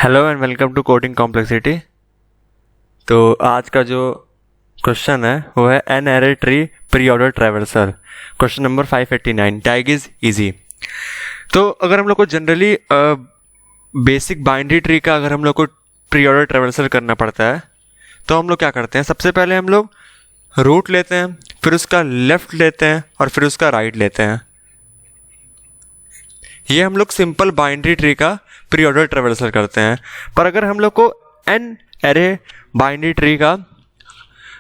Hello and welcome to coding complexity. तो आज का जो क्वेश्चन है वो है N ary tree preorder traversal, question number 589। Tag is easy. तो अगर हम लोग को जनरली बेसिक बाइनरी ट्री का अगर हम लोग को प्री ऑर्डर ट्रैवर्सल करना पड़ता है तो हम लोग क्या करते हैं, सबसे पहले हम लोग रूट लेते हैं, फिर उसका लेफ्ट लेते हैं और फिर उसका राइट लेते हैं। ये हम लोग सिंपल बाइनरी ट्री का प्री ऑर्डर ट्रैवर्सल करते हैं। पर अगर हम लोग को एन एरे बाइनरी ट्री का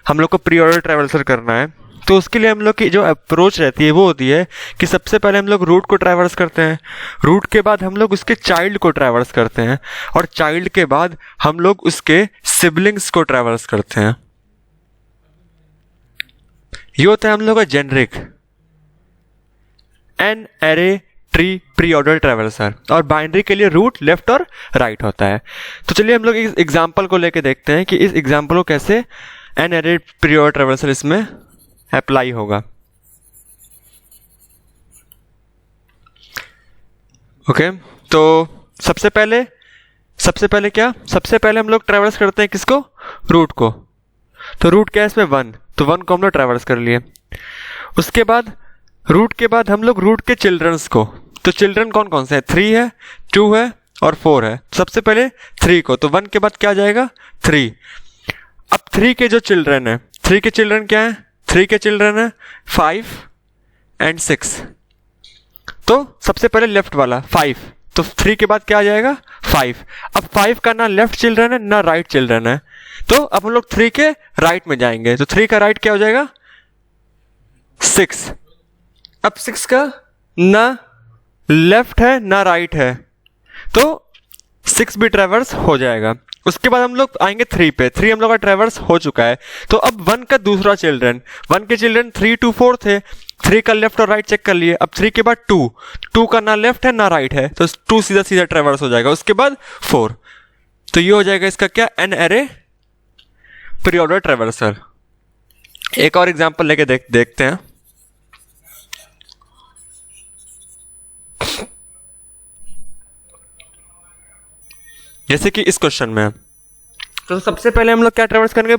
हम लोग को प्री ऑर्डर ट्रैवर्सल करना है तो उसके लिए हम लोग की जो अप्रोच रहती है वो होती है कि सबसे पहले हम लोग रूट को ट्रैवर्स करते हैं, रूट के बाद हम लोग उसके चाइल्ड को ट्रैवर्स करते हैं और चाइल्ड के बाद हम लोग उसके सिबलिंग्स को ट्रैवर्स करते हैं। ये होता है हम लोग का generic N ary tree preorder traversal, और बाइनरी के लिए रूट लेफ्ट और राइट होता है। तो चलिए हम लोग इस एग्जांपल को लेके देखते हैं कि इस एग्जांपल को कैसे an array pre order traversal इसमें अप्लाई होगा। ओके, तो सबसे पहले हम लोग ट्रैवर्स करते हैं किसको, रूट को। तो रूट क्या है इसमें 1, तो 1 को हम लोग ट्रैवर्स कर लिए। उसके बाद रूट के बाद हम लोग रूट के चिल्ड्रंस को, तो चिल्ड्रन कौन कौन से हैं, 3 है, 2 है और 4 है। सबसे पहले 3 को, तो 1 के बाद क्या आ जाएगा 3। अब 3 के जो चिल्ड्रन है, 3 के चिल्ड्रन क्या है, 3 के चिल्ड्रन है 5 एंड 6। तो सबसे पहले लेफ्ट वाला 5, तो 3 के बाद क्या आ जाएगा 5। अब 5 का ना लेफ्ट चिल्ड्रन है ना राइट चिल्ड्रन है, तो अब हम लोग 3 के राइट में जाएंगे। तो 3 का राइट क्या हो जाएगा 6। अब 6 का ना लेफ्ट है ना राइट है, तो 6 भी ट्रैवर्स हो जाएगा। उसके बाद हम लोग आएंगे 3 पे, 3 हम लोग का ट्रैवर्स हो चुका है। तो अब 1 का दूसरा चिल्ड्रन, 1 के चिल्ड्रन 3 2 4 थे, 3 का लेफ्ट और राइट चेक कर लिए। अब 3 के बाद 2 का ना लेफ्ट है ना राइट है, तो 2 सीधा सीधा ट्रैवर्स हो जाएगा। उसके बाद 4, तो ये हो जाएगा इसका क्या, an array pre order traversal. एक और एग्जांपल लेके देखते हैं। जैसे कि इस क्वेश्चन में, तो सबसे पहले हम लोग क्या ट्रैवर्स करेंगे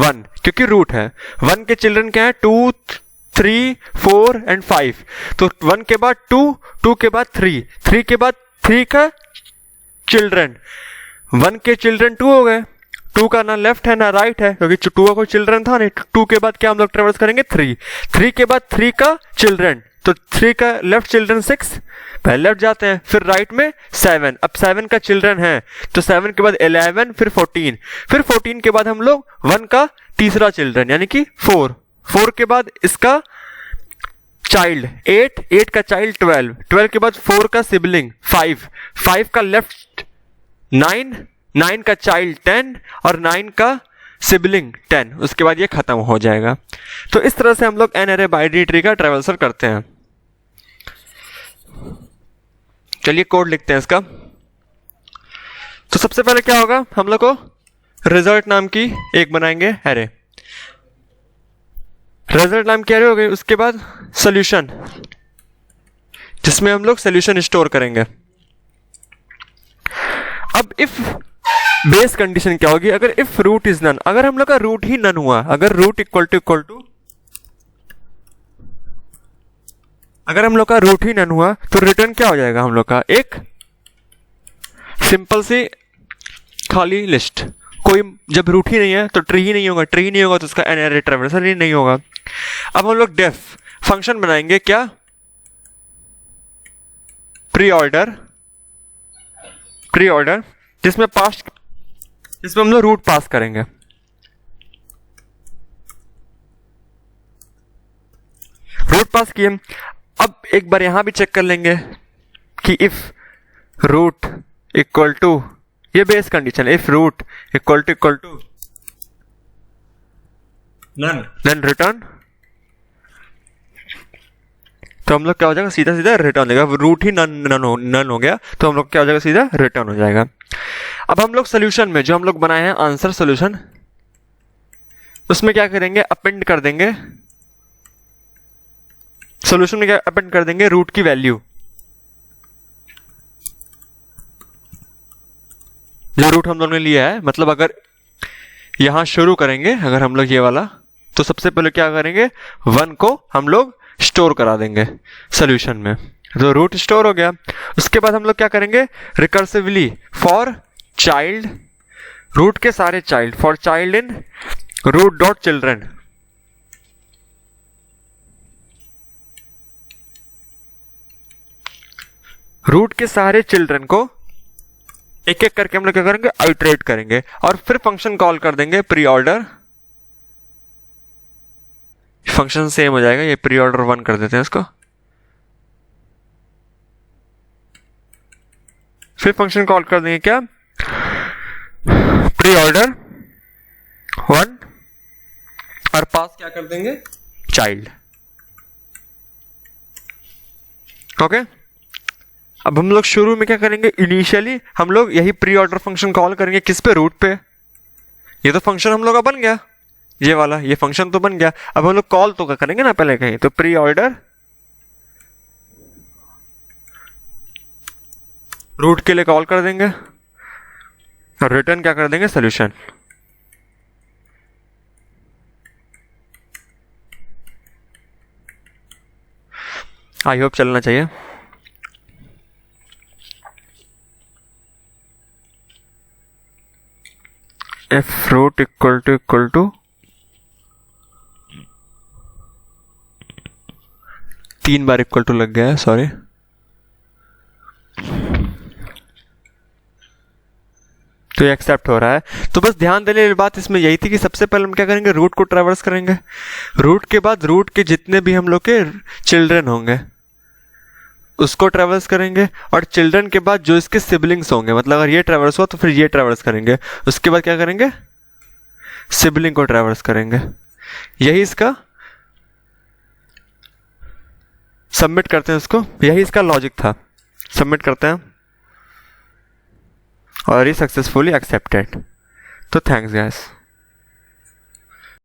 1, क्योंकि रूट है। 1 के चिल्ड्रन क्या है 2 3 4 एंड 5, तो 1 के बाद 2 के बाद 3 के बाद 3 का चिल्ड्रन, 1 के चिल्ड्रन 2 हो गए, 2 का ना लेफ्ट है ना राइट है क्योंकि 2 का कोई चिल्ड्रन था नहीं। 2 के बाद क्या हम लोग ट्रैवर्स करेंगे 3 के बाद 3 का चिल्ड्रन, तो 3 का लेफ्ट चिल्ड्रन 6, पहले लेफ्ट जाते हैं, फिर राइट में 7। अब 7 का चिल्ड्रन है तो 7 के बाद 11, फिर 14, फिर 14 के बाद हम लोग 1 का तीसरा चिल्ड्रन यानी कि 4 के बाद इसका चाइल्ड 8 का चाइल्ड 12 के बाद 4 का सिबलिंग 5 का लेफ्ट 9 का चाइल्ड 10 और 9 का सिबलिंग 10। उसके बाद ये खत्म हो जाएगा। तो इस तरह से हम लोग एन एरे बाइनरी ट्री का ट्रैवर्सल करते हैं। चलिए कोड लिखते हैं इसका। तो सबसे पहले क्या होगा, हम लोग को रिजल्ट नाम की एक बनाएंगे एरे, रिजल्ट नाम की एरे हो गई। उसके बाद सॉल्यूशन, जिसमें हम लोग सॉल्यूशन स्टोर करेंगे। अब इफ बेस कंडीशन क्या होगी, अगर इफ रूट इज नन, अगर हम लोग का रूट ही नन हुआ, अगर रूट इक्वल टू अगर हम लोग का रूट ही नन हुआ तो रिटर्न क्या हो जाएगा हम लोग का, एक सिंपल सी खाली लिस्ट। कोई जब रूट ही नहीं है तो ट्री ही नहीं होगा, ट्री ही नहीं होगा तो उसका एन एरे ट्रैवर्सल ही नहीं होगा। अब हम लोग डेफ फंक्शन बनाएंगे, क्या, प्री ऑर्डर जिसमें हम लोग रूट पास करेंगे। रूट पास किए। अब एक बार यहां भी चेक कर लेंगे कि इफ रूट इक्वल टू, ये बेस कंडीशन है, if root equal to none return, तो हम लोग क्या हो जाएगा, सीधा सीधा रिटर्न देगा। रूट ही नन हो गया तो हम लोग क्या हो जाएगा, सीधा रिटर्न हो जाएगा। अब हम लोग सोल्यूशन में जो हम लोग बनाए हैं आंसर सोल्यूशन, उसमें क्या करेंगे, अपेंड कर देंगे, सोल्यूशन में क्या अपेंड कर देंगे, रूट की वैल्यू। जो रूट हम लोगों ने लिया है, मतलब अगर यहां शुरू करेंगे अगर हम लोग ये वाला, तो सबसे पहले क्या करेंगे, 1 को हम लोग स्टोर करा देंगे सोल्यूशन में, तो रूट स्टोर हो गया। उसके बाद हम लोग क्या करेंगे, रिकर्सिवली फॉर चाइल्ड, रूट के सारे child, for child in root dot children, root के सारे चिल्ड्रन को एक एक करके हम लोग क्या करेंगे, आइटरेट करेंगे और फिर फंक्शन कॉल कर देंगे प्री ऑर्डर, फंक्शन सेम हो जाएगा, ये प्री ऑर्डर 1 कर देते हैं इसको, फिर फंक्शन कॉल कर देंगे क्या, प्री ऑर्डर 1 और पास क्या कर देंगे, चाइल्ड। ओके, अब हम लोग शुरू में क्या करेंगे, इनिशियली हम लोग यही प्री ऑर्डर फंक्शन कॉल करेंगे, किस पे, रूट पे। ये तो फंक्शन हम लोग का बन गया, ये वाला, ये फंक्शन तो बन गया। अब हम लोग कॉल तो क्या करेंगे ना पहले कहीं, तो प्री ऑर्डर रूट के लिए कॉल कर देंगे और रिटर्न क्या कर देंगे, सोल्यूशन। आई होप चलना चाहिए। एफ रूट इक्वल टू 3 बार इक्वल टू लग गया है, सॉरी। तो ये एक्सेप्ट हो रहा है। तो बस ध्यान देने वाली बात इसमें यही थी कि सबसे पहले हम क्या करेंगे, रूट को ट्रैवर्स करेंगे, रूट के बाद रूट के जितने भी हम लोग के चिल्ड्रन होंगे उसको ट्रैवर्स करेंगे, और चिल्ड्रन के बाद जो इसके सिबलिंग्स होंगे, मतलब अगर ये ट्रैवर्स हुआ तो फिर ये ट्रैवर्स करेंगे, उसके बाद क्या करेंगे, सिबलिंग को ट्रैवर्स करेंगे। यही इसका, सबमिट करते हैं इसको, यही इसका लॉजिक था। सबमिट करते हैं और ये सक्सेसफुली एक्सेप्टेड। तो थैंक्स गाइस।